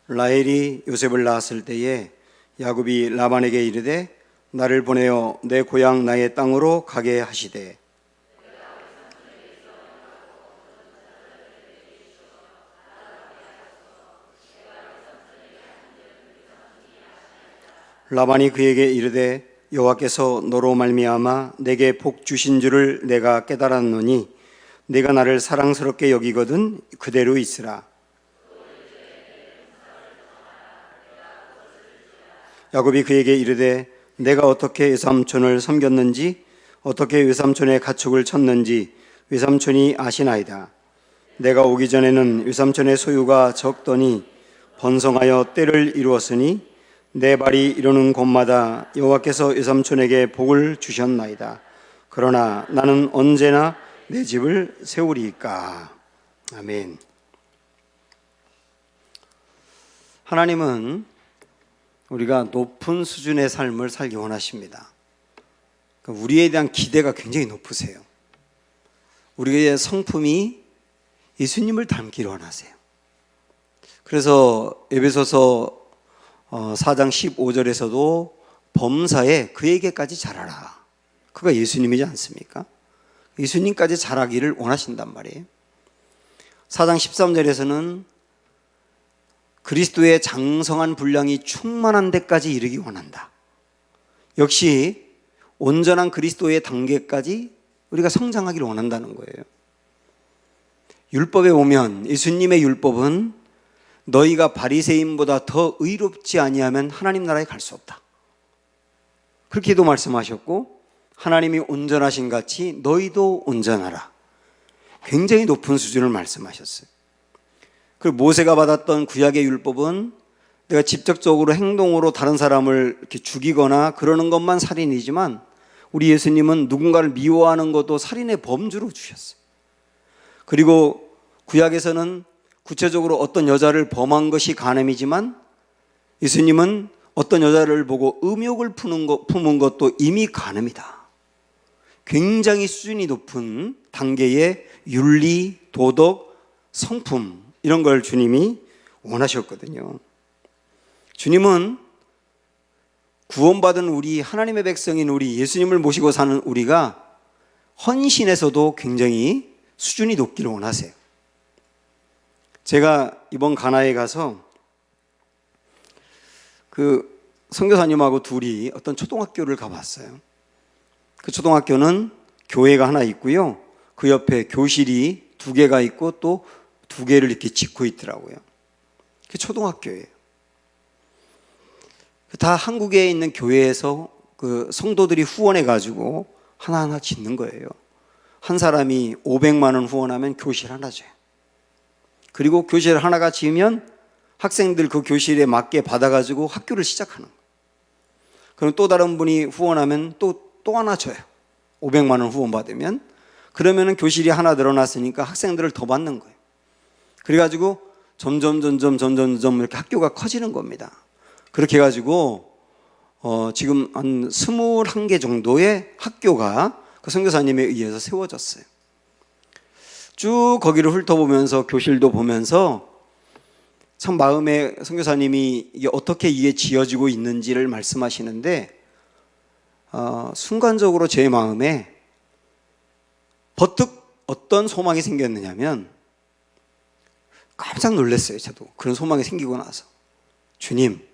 라헬이 요셉을 낳았을 때에 야곱이 라반에게 이르되 나를 보내어 내 고향 나의 땅으로 가게 하시되 라반이 그에게 이르되 여호와께서 너로 말미암아 내게 복 주신 줄을 내가 깨달았노니 네가 나를 사랑스럽게 여기거든 그대로 있으라. 야곱이 그에게 이르되 내가 어떻게 외삼촌을 섬겼는지 어떻게 외삼촌의 가축을 쳤는지 외삼촌이 아시나이다. 내가 오기 전에는 외삼촌의 소유가 적더니 번성하여 때를 이루었으니 내 발이 이르는 곳마다 여호와께서 외삼촌에게 복을 주셨나이다. 그러나 나는 언제나 내 집을 세우리이까. 아멘. 하나님은 우리가 높은 수준의 삶을 살기 원하십니다. 우리에 대한 기대가 굉장히 높으세요. 우리의 성품이 예수님을 닮기를 원하세요. 그래서 에베소서 4장 15절에서도 범사에 그에게까지 자라라. 그가 예수님이지 않습니까? 예수님까지 자라기를 원하신단 말이에요. 4장 13절에서는 그리스도의 장성한 분량이 충만한 데까지 이르기 원한다. 역시 온전한 그리스도의 단계까지 우리가 성장하기를 원한다는 거예요. 율법에 오면 예수님의 율법은 너희가 바리새인보다 더 의롭지 아니하면 하나님 나라에 갈 수 없다. 그렇게도 말씀하셨고 하나님이 온전하신 같이 너희도 온전하라. 굉장히 높은 수준을 말씀하셨어요. 그리고 모세가 받았던 구약의 율법은 내가 직접적으로 행동으로 다른 사람을 이렇게 죽이거나 그러는 것만 살인이지만 우리 예수님은 누군가를 미워하는 것도 살인의 범주로 주셨어요. 그리고 구약에서는 구체적으로 어떤 여자를 범한 것이 간음이지만 예수님은 어떤 여자를 보고 음욕을 품은 것도 이미 간음이다. 굉장히 수준이 높은 단계의 윤리, 도덕, 성품 이런 걸 주님이 원하셨거든요. 주님은 구원받은 우리 하나님의 백성인 우리 예수님을 모시고 사는 우리가 헌신에서도 굉장히 수준이 높기를 원하세요. 제가 이번 가나에 가서 그 선교사님하고 둘이 어떤 초등학교를 가봤어요. 그 초등학교는 교회가 하나 있고요. 그 옆에 교실이 2개가 있고 또 2개를 이렇게 짓고 있더라고요. 그게 초등학교예요. 다 한국에 있는 교회에서 그 성도들이 후원해가지고 하나하나 짓는 거예요. 한 사람이 500만 원 후원하면 교실 하나 줘요. 그리고 교실 하나가 지으면 학생들 그 교실에 맞게 받아가지고 학교를 시작하는 거예요. 그럼 또 다른 분이 후원하면 또 하나 줘요. 500만 원 후원받으면. 그러면은 교실이 하나 늘어났으니까 학생들을 더 받는 거예요. 그래가지고 점점 이렇게 학교가 커지는 겁니다. 그렇게 해가지고 지금 한 21개 정도의 학교가 그 선교사님에 의해서 세워졌어요. 쭉 거기를 훑어보면서 교실도 보면서 참 마음에 선교사님이 이게 어떻게 이게 지어지고 있는지를 말씀하시는데 순간적으로 제 마음에 버뜩 어떤 소망이 생겼느냐면 깜짝 놀랐어요. 저도 그런 소망이 생기고 나서 주님,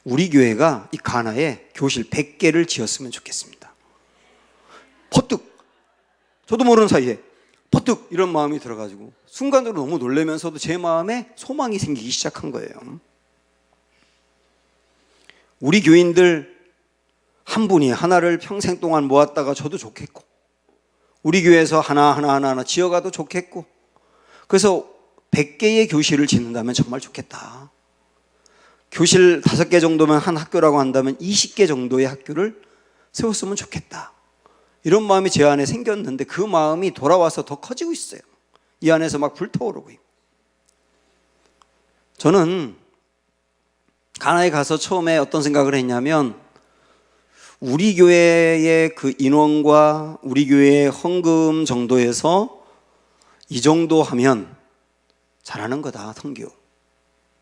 우리 교회가 이 가나에 교실 100개를 지었으면 좋겠습니다. 버뜩 저도 모르는 사이에 버뜩 이런 마음이 들어가지고 순간적으로 너무 놀라면서도 제 마음에 소망이 생기기 시작한 거예요. 우리 교인들 한 분이 하나를 평생 동안 모았다가 저도 좋겠고 우리 교회에서 하나 지어가도 좋겠고 그래서 100개의 교실을 짓는다면 정말 좋겠다. 교실 5개 정도면 한 학교라고 한다면 20개 정도의 학교를 세웠으면 좋겠다. 이런 마음이 제 안에 생겼는데 그 마음이 돌아와서 더 커지고 있어요. 이 안에서 막 불타오르고 있고. 저는 가나에 가서 처음에 어떤 생각을 했냐면 우리 교회의 그 인원과 우리 교회의 헌금 정도에서 이 정도 하면 잘하는 거다, 선교.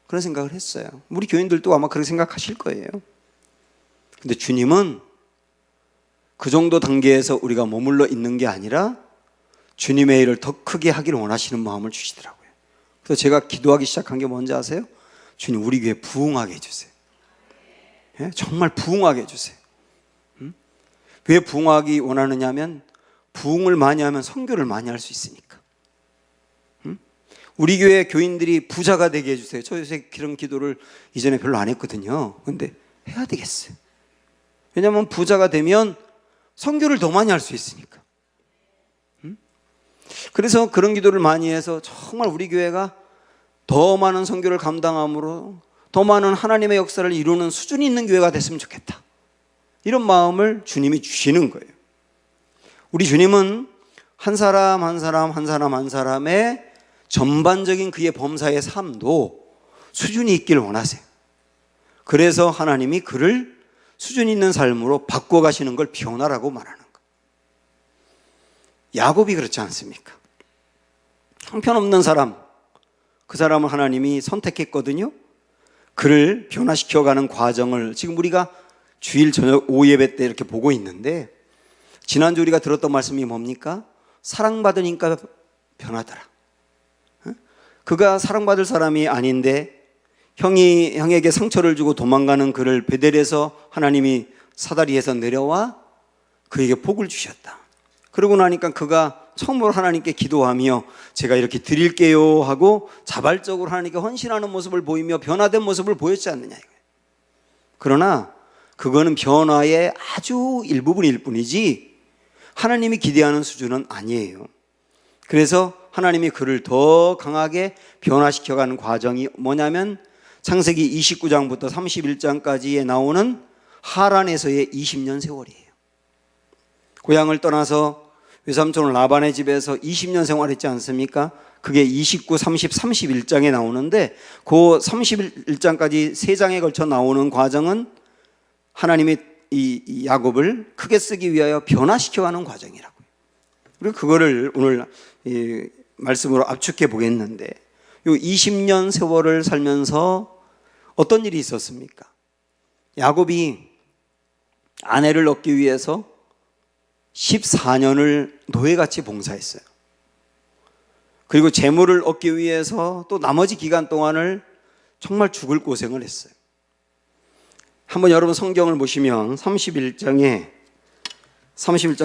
그런 생각을 했어요. 우리 교인들도 아마 그렇게 생각하실 거예요. 근데 주님은 그 정도 단계에서 우리가 머물러 있는 게 아니라 주님의 일을 더 크게 하기를 원하시는 마음을 주시더라고요. 그래서 제가 기도하기 시작한 게 뭔지 아세요? 주님, 우리 교회 부흥하게 해주세요. 예? 정말 부흥하게 해주세요. 왜 부흥하기 원하느냐 하면 부흥을 많이 하면 선교를 많이 할 수 있으니까. 우리 교회 교인들이 부자가 되게 해주세요. 저 요새 그런 기도를 이전에 별로 안 했거든요. 근데 해야 되겠어요. 왜냐하면 부자가 되면 선교를 더 많이 할 수 있으니까. 그래서 그런 기도를 많이 해서 정말 우리 교회가 더 많은 선교를 감당함으로 더 많은 하나님의 역사를 이루는 수준이 있는 교회가 됐으면 좋겠다. 이런 마음을 주님이 주시는 거예요. 우리 주님은 한 사람 한 사람 한 사람 한 사람의 전반적인 그의 범사의 삶도 수준이 있기를 원하세요. 그래서 하나님이 그를 수준 있는 삶으로 바꿔가시는 걸 변화라고 말하는 거예요. 야곱이 그렇지 않습니까? 형편없는 사람, 그 사람을 하나님이 선택했거든요. 그를 변화시켜가는 과정을 지금 우리가 주일 저녁 오후 예배 때 이렇게 보고 있는데, 지난주 우리가 들었던 말씀이 뭡니까? 사랑받으니까 변하더라. 그가 사랑받을 사람이 아닌데 형에게 상처를 주고 도망가는 그를 베델에서 하나님이 사다리에서 내려와 그에게 복을 주셨다. 그러고 나니까 그가 처음으로 하나님께 기도하며 제가 이렇게 드릴게요 하고 자발적으로 하나님께 헌신하는 모습을 보이며 변화된 모습을 보였지 않느냐 이거예요. 그러나 그거는 변화의 아주 일부분일 뿐이지 하나님이 기대하는 수준은 아니에요. 그래서 하나님이 그를 더 강하게 변화시켜가는 과정이 뭐냐면 창세기 29장부터 31장까지에 나오는 하란에서의 20년 세월이에요. 고향을 떠나서 외삼촌 라반의 집에서 20년 생활했지 않습니까? 그게 29, 30, 31장에 나오는데 그 31장까지 3장에 걸쳐 나오는 과정은 하나님이 이 야곱을 크게 쓰기 위하여 변화시켜가는 과정이라고요. 그리고 그거를 오늘 이 말씀으로 압축해 보겠는데, 이 20년 세월을 살면서 어떤 일이 있었습니까? 야곱이 아내를 얻기 위해서 14년을 노예같이 봉사했어요. 그리고 재물을 얻기 위해서 또 나머지 기간 동안을 정말 죽을 고생을 했어요. 한번 여러분 성경을 보시면 31장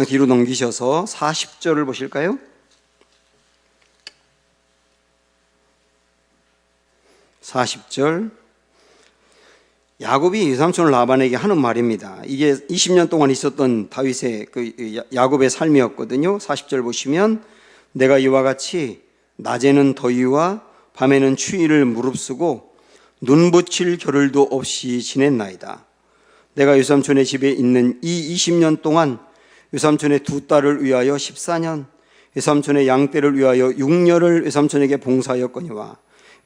뒤로 넘기셔서 40절을 보실까요? 40절. 야곱이 외삼촌 라반에게 하는 말입니다. 이게 20년 동안 있었던 다윗의 야곱의 삶이었거든요. 40절 보시면 내가 이와 같이 낮에는 더위와 밤에는 추위를 무릅쓰고 눈 붙일 겨를도 없이 지냈나이다. 내가 외삼촌의 집에 있는 이 20년 동안 외삼촌의 2딸을 위하여 14년, 외삼촌의 양떼를 위하여 6년을 외삼촌에게 봉사하였거니와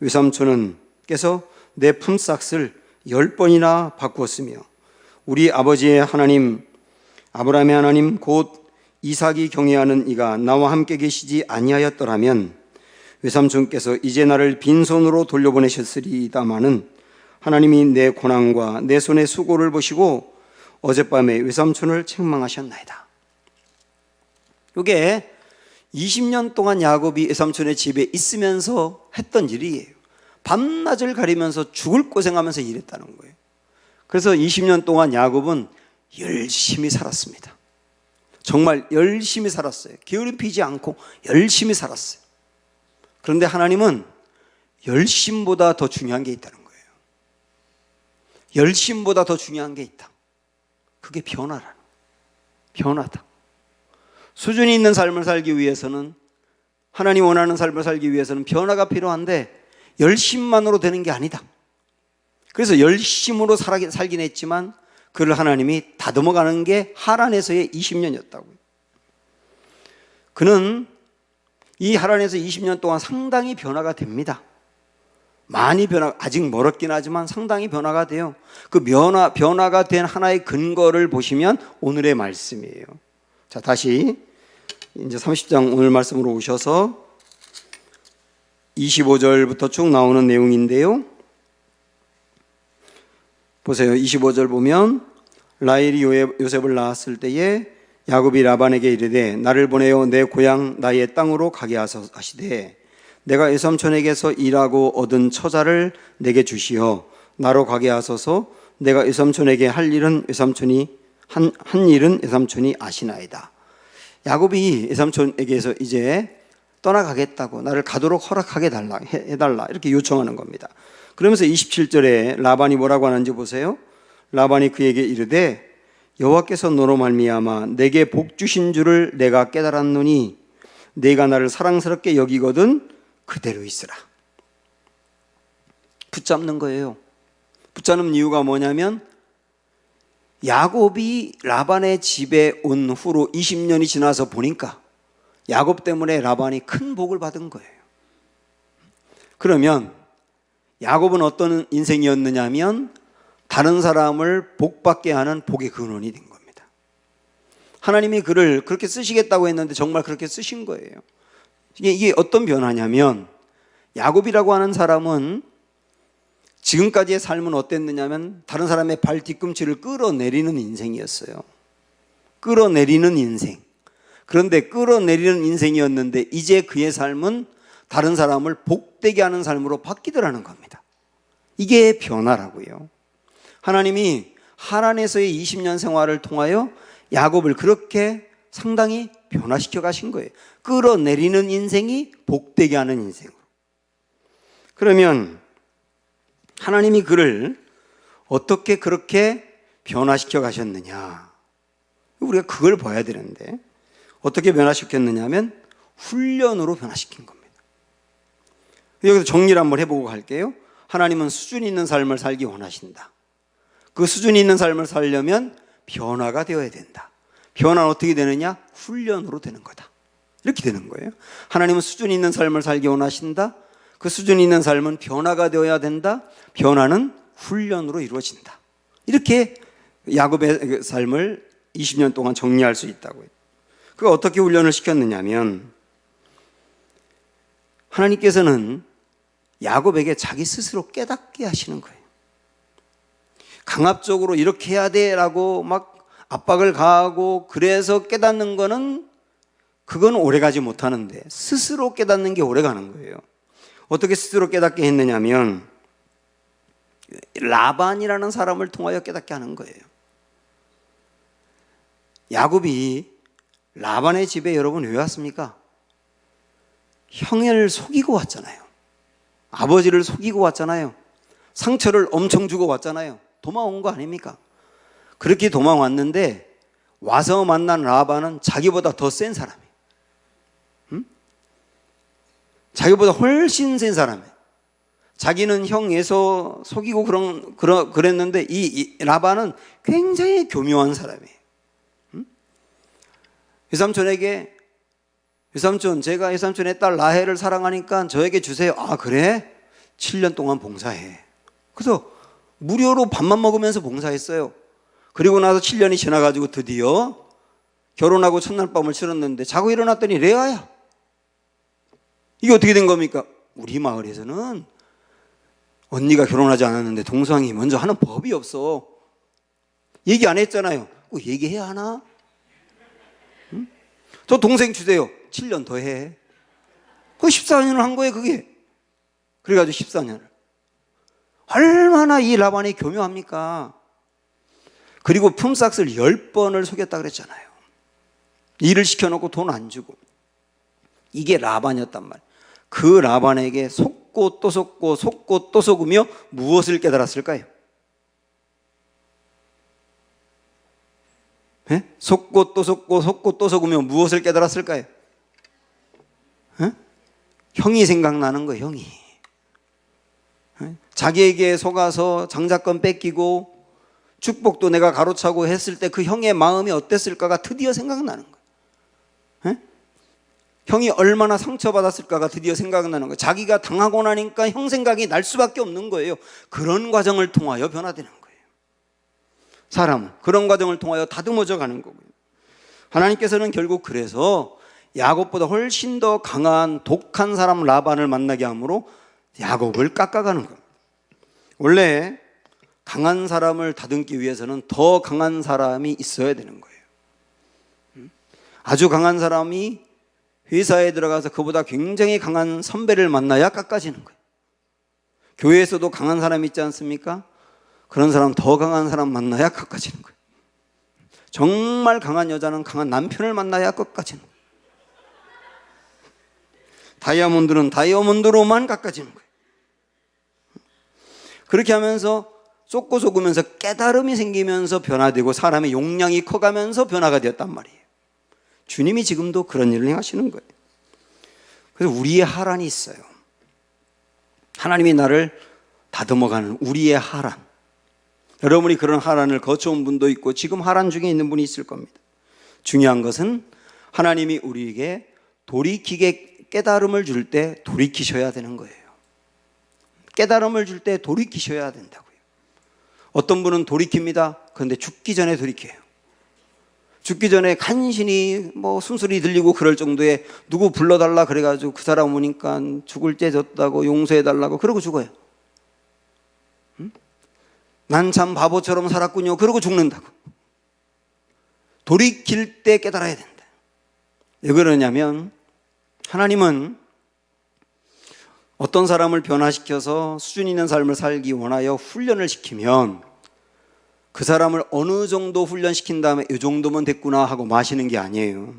외삼촌께서 내 품삯을 10번이나 바꾸었으며 우리 아버지의 하나님 아브라함의 하나님 곧 이삭이 경외하는 이가 나와 함께 계시지 아니하였더라면 외삼촌께서 이제 나를 빈손으로 돌려보내셨으리다마는 하나님이 내 고난과 내 손의 수고를 보시고 어젯밤에 외삼촌을 책망하셨나이다. 이게 20년 동안 야곱이 외삼촌의 집에 있으면서 했던 일이에요. 밤낮을 가리면서 죽을 고생하면서 일했다는 거예요. 그래서 20년 동안 야곱은 열심히 살았습니다. 정말 열심히 살았어요. 게으름 피지 않고 열심히 살았어요. 그런데 하나님은 열심보다 더 중요한 게 있다는 거예요. 열심보다 더 중요한 게 있다. 그게 변화라는 거예요. 변화다. 수준이 있는 삶을 살기 위해서는, 하나님 원하는 삶을 살기 위해서는 변화가 필요한데 열심만으로 되는 게 아니다. 그래서 열심으로 살긴 했지만 그를 하나님이 다듬어가는 게 하란에서의 20년이었다고요. 그는 이 하란에서 20년 동안 상당히 변화가 됩니다. 많이 아직 멀었긴 하지만 상당히 변화가 돼요. 그 변화가 된 하나의 근거를 보시면 오늘의 말씀이에요. 자, 다시 이제 30장 오늘 말씀으로 오셔서 25절부터 쭉 나오는 내용인데요. 보세요. 25절 보면 라헬이 요셉을 낳았을 때에 야곱이 라반에게 이르되 나를 보내어 내 고향 나의 땅으로 가게 하시되 내가 외삼촌에게서 일하고 얻은 처자를 내게 주시어 나로 가게 하소서. 내가 외삼촌에게 할 일은 외삼촌이 한 일은 외삼촌이 아시나이다. 야곱이 외삼촌에게서 이제 떠나가겠다고 나를 가도록 허락하게 해달라 이렇게 요청하는 겁니다. 그러면서 27절에 라반이 뭐라고 하는지 보세요. 라반이 그에게 이르되 여호와께서 너로 말미암아 내게 복 주신 줄을 내가 깨달았노니 내가 나를 사랑스럽게 여기거든 그대로 있으라. 붙잡는 거예요. 붙잡는 이유가 뭐냐면 야곱이 라반의 집에 온 후로 20년이 지나서 보니까 야곱 때문에 라반이 큰 복을 받은 거예요. 그러면 야곱은 어떤 인생이었느냐면 다른 사람을 복받게 하는 복의 근원이 된 겁니다. 하나님이 그를 그렇게 쓰시겠다고 했는데 정말 그렇게 쓰신 거예요. 이게 어떤 변화냐면 야곱이라고 하는 사람은 지금까지의 삶은 어땠느냐면 다른 사람의 발 뒤꿈치를 끌어내리는 인생이었어요. 끌어내리는 인생. 그런데 끌어내리는 인생이었는데 이제 그의 삶은 다른 사람을 복되게 하는 삶으로 바뀌더라는 겁니다. 이게 변화라고요. 하나님이 하란에서의 20년 생활을 통하여 야곱을 그렇게 상당히 변화시켜 가신 거예요. 끌어내리는 인생이 복되게 하는 인생으로. 그러면 하나님이 그를 어떻게 그렇게 변화시켜 가셨느냐? 우리가 그걸 봐야 되는데 어떻게 변화시켰느냐 하면 훈련으로 변화시킨 겁니다. 여기서 정리를 한번 해보고 갈게요. 하나님은 수준 있는 삶을 살기 원하신다. 그 수준 있는 삶을 살려면 변화가 되어야 된다. 변화는 어떻게 되느냐? 훈련으로 되는 거다. 이렇게 되는 거예요. 하나님은 수준 있는 삶을 살기 원하신다. 그 수준 있는 삶은 변화가 되어야 된다. 변화는 훈련으로 이루어진다. 이렇게 야곱의 삶을 20년 동안 정리할 수 있다고요. 그가 어떻게 훈련을 시켰느냐면 하나님께서는 야곱에게 자기 스스로 깨닫게 하시는 거예요. 강압적으로 이렇게 해야 돼라고 막 압박을 가하고 그래서 깨닫는 거는 그건 오래가지 못하는데 스스로 깨닫는 게 오래가는 거예요. 어떻게 스스로 깨닫게 했느냐면 라반이라는 사람을 통하여 깨닫게 하는 거예요. 야곱이 라반의 집에 여러분 왜 왔습니까? 형을 속이고 왔잖아요. 아버지를 속이고 왔잖아요. 상처를 엄청 주고 왔잖아요. 도망온 거 아닙니까? 그렇게 도망왔는데 와서 만난 라반은 자기보다 더 센 사람이에요. 자기보다 훨씬 센 사람이에요. 자기는 형 에서 속이고 그랬는데 이 라반은 굉장히 교묘한 사람이에요. 외삼촌에게 외삼촌, 제가 외삼촌의 딸 라헬을 사랑하니까 저에게 주세요. 아 그래? 7년 동안 봉사해. 그래서 무료로 밥만 먹으면서 봉사했어요. 그리고 나서 7년이 지나가지고 드디어 결혼하고 첫날 밤을 치렀는데 자고 일어났더니 레아야. 이게 어떻게 된 겁니까? 우리 마을에서는 언니가 결혼하지 않았는데 동성이 먼저 하는 법이 없어. 얘기 안 했잖아요. 얘기해야 하나? 응? 저 동생 주세요. 7년 더 해. 그 14년을 한 거예요, 그게. 그래가지고 14년을. 얼마나 이 라반이 교묘합니까? 그리고 품삯을 10번을 속였다 그랬잖아요. 일을 시켜놓고 돈 안 주고. 이게 라반이었단 말이에요. 그 라반에게 속고 또 속고 속고 또 속으며 무엇을 깨달았을까요? 네? 속고 또 속고 속고 또 속으며 무엇을 깨달았을까요? 네? 형이 생각나는 거예요. 형이. 네? 자기에게 속아서 장자권 뺏기고 축복도 내가 가로차고 했을 때 그 형의 마음이 어땠을까가 드디어 생각나는 거예요. 네? 형이 얼마나 상처받았을까가 드디어 생각나는 거예요. 자기가 당하고 나니까 형 생각이 날 수밖에 없는 거예요. 그런 과정을 통하여 변화되는 거예요. 사람은 그런 과정을 통하여 다듬어져 가는 거고요. 하나님께서는 결국 그래서 야곱보다 훨씬 더 강한 독한 사람 라반을 만나게 함으로 야곱을 깎아가는 겁니다. 원래 강한 사람을 다듬기 위해서는 더 강한 사람이 있어야 되는 거예요. 아주 강한 사람이 회사에 들어가서 그보다 굉장히 강한 선배를 만나야 깎아지는 거예요. 교회에서도 강한 사람이 있지 않습니까? 그런 사람, 더 강한 사람 만나야 깎아지는 거예요. 정말 강한 여자는 강한 남편을 만나야 깎아지는 거예요. 다이아몬드는 다이아몬드로만 깎아지는 거예요. 그렇게 하면서 쏟고 속으면서 깨달음이 생기면서 변화되고 사람의 용량이 커가면서 변화가 되었단 말이에요. 주님이 지금도 그런 일을 행하시는 거예요. 그래서 우리의 하란이 있어요. 하나님이 나를 다듬어가는 우리의 하란. 여러분이 그런 하란을 거쳐온 분도 있고 지금 하란 중에 있는 분이 있을 겁니다. 중요한 것은 하나님이 우리에게 돌이키게 깨달음을 줄 때 돌이키셔야 되는 거예요. 깨달음을 줄 때 돌이키셔야 된다고요. 어떤 분은 돌이킵니다. 그런데 죽기 전에 돌이켜요. 죽기 전에 간신히 숨소리 들리고 그럴 정도에 누구 불러달라 그래가지고 그 사람 오니까 죽을 죄 졌다고 용서해달라고 그러고 죽어요. 난 참 바보처럼 살았군요. 그러고 죽는다고. 돌이킬 때 깨달아야 된다. 왜 그러냐면 하나님은 어떤 사람을 변화시켜서 수준 있는 삶을 살기 원하여 훈련을 시키면 그 사람을 어느 정도 훈련시킨 다음에 이 정도면 됐구나 하고 마시는 게 아니에요.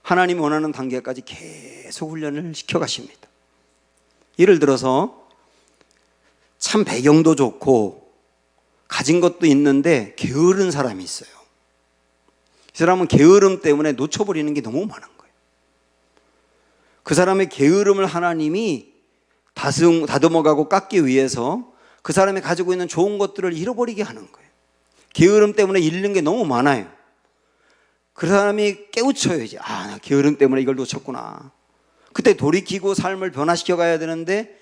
하나님 원하는 단계까지 계속 훈련을 시켜가십니다. 예를 들어서 참 배경도 좋고 가진 것도 있는데 게으른 사람이 있어요. 이 사람은 게으름 때문에 놓쳐버리는 게 너무 많은 거예요. 그 사람의 게으름을 하나님이 다듬어가고 깎기 위해서 그 사람이 가지고 있는 좋은 것들을 잃어버리게 하는 거예요. 게으름 때문에 잃는 게 너무 많아요. 그 사람이 깨우쳐야지. 나 게으름 때문에 이걸 놓쳤구나. 그때 돌이키고 삶을 변화시켜 가야 되는데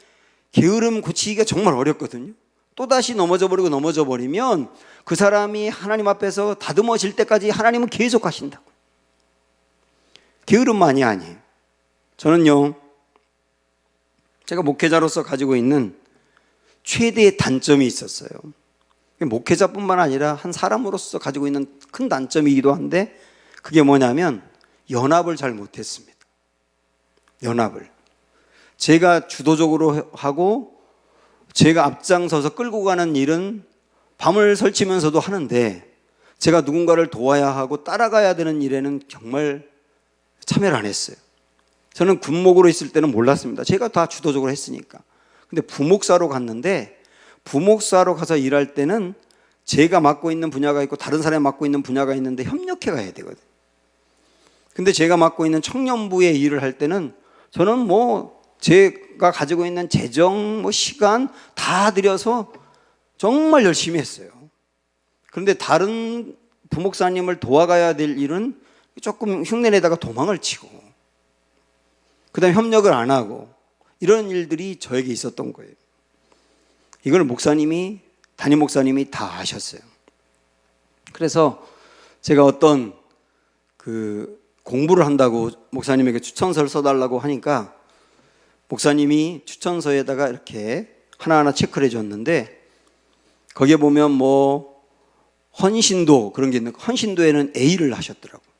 게으름 고치기가 정말 어렵거든요. 또다시 넘어져 버리면 그 사람이 하나님 앞에서 다듬어질 때까지 하나님은 계속 하신다고. 게으름만이 아니에요. 저는요, 제가 목회자로서 가지고 있는 최대의 단점이 있었어요. 목회자뿐만 아니라 한 사람으로서 가지고 있는 큰 단점이기도 한데 그게 뭐냐면 연합을 잘 못했습니다. 연합을. 제가 주도적으로 하고 제가 앞장서서 끌고 가는 일은 밤을 설치면서도 하는데 제가 누군가를 도와야 하고 따라가야 되는 일에는 정말 참여를 안 했어요. 저는 군목으로 있을 때는 몰랐습니다. 제가 다 주도적으로 했으니까. 근데 부목사로 갔는데 부목사로 가서 일할 때는 제가 맡고 있는 분야가 있고 다른 사람이 맡고 있는 분야가 있는데 협력해 가야 되거든요. 근데 제가 맡고 있는 청년부의 일을 할 때는 저는 제가 가지고 있는 재정, 시간 다 들여서 정말 열심히 했어요. 그런데 다른 부목사님을 도와가야 될 일은 조금 흉내내다가 도망을 치고 그 다음에 협력을 안 하고 이런 일들이 저에게 있었던 거예요. 이걸 담임 목사님이 다 아셨어요. 그래서 제가 어떤 공부를 한다고 목사님에게 추천서를 써달라고 하니까 목사님이 추천서에다가 이렇게 하나하나 체크를 해줬는데 거기에 보면 헌신도 그런 게 있는데 헌신도에는 A를 하셨더라고요.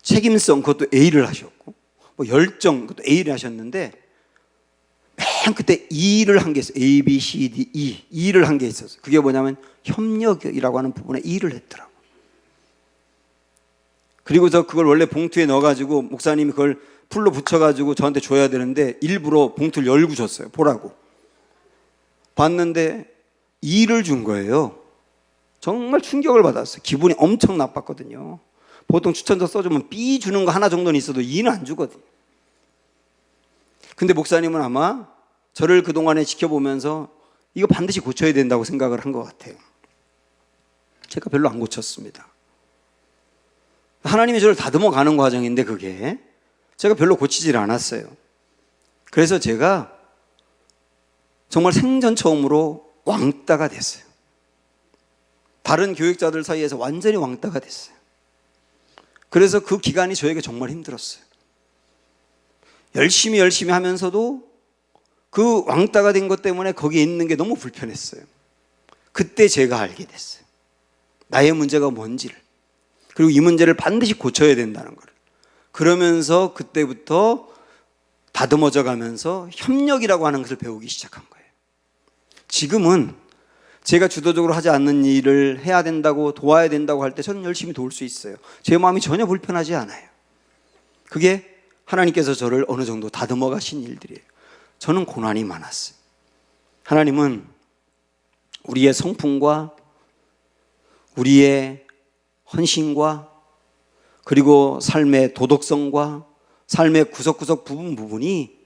책임성 그것도 A를 하셨고 열정 그것도 A를 하셨는데 맨 끝에 E를 한 게 있어요. A, B, C, D, E. E를 한 게 있었어요. 그게 뭐냐면 협력이라고 하는 부분에 E를 했더라고요. 그리고서 그걸 원래 봉투에 넣어가지고 목사님이 그걸 풀로 붙여가지고 저한테 줘야 되는데 일부러 봉투를 열고 줬어요. 보라고. 봤는데 E를 준 거예요. 정말 충격을 받았어요. 기분이 엄청 나빴거든요. 보통 추천서 써주면 B 주는 거 하나 정도는 있어도 E는 안 주거든요. 근데 목사님은 아마 저를 그동안에 지켜보면서 이거 반드시 고쳐야 된다고 생각을 한 것 같아요. 제가 별로 안 고쳤습니다. 하나님이 저를 다듬어 가는 과정인데 그게 제가 별로 고치질 않았어요. 그래서 제가 정말 생전 처음으로 왕따가 됐어요. 다른 교육자들 사이에서 완전히 왕따가 됐어요. 그래서 그 기간이 저에게 정말 힘들었어요. 열심히 하면서도 그 왕따가 된 것 때문에 거기에 있는 게 너무 불편했어요. 그때 제가 알게 됐어요. 나의 문제가 뭔지를. 그리고 이 문제를 반드시 고쳐야 된다는 걸. 그러면서 그때부터 다듬어져 가면서 협력이라고 하는 것을 배우기 시작한 거예요. 지금은 제가 주도적으로 하지 않는 일을 해야 된다고, 도와야 된다고 할 때 저는 열심히 도울 수 있어요. 제 마음이 전혀 불편하지 않아요. 그게 하나님께서 저를 어느 정도 다듬어 가신 일들이에요. 저는 고난이 많았어요. 하나님은 우리의 성품과 우리의 헌신과 그리고 삶의 도덕성과 삶의 구석구석 부분이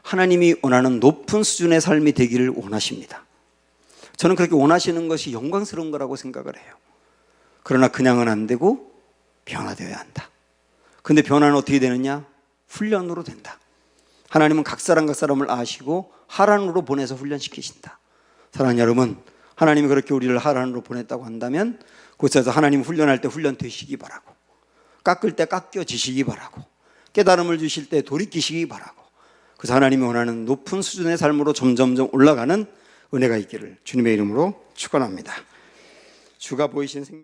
하나님이 원하는 높은 수준의 삶이 되기를 원하십니다. 저는 그렇게 원하시는 것이 영광스러운 거라고 생각을 해요. 그러나 그냥은 안 되고 변화되어야 한다. 근데 변화는 어떻게 되느냐? 훈련으로 된다. 하나님은 각 사람을 아시고 하란으로 보내서 훈련시키신다. 사랑하는 여러분, 하나님이 그렇게 우리를 하란으로 보냈다고 한다면 그곳에서 하나님 훈련할 때 훈련되시기 바라고, 깎을 때 깎여지시기 바라고, 깨달음을 주실 때 돌이키시기 바라고, 그래서 하나님이 원하는 높은 수준의 삶으로 점점점 올라가는 은혜가 있기를 주님의 이름으로 축원합니다. 주가 보이신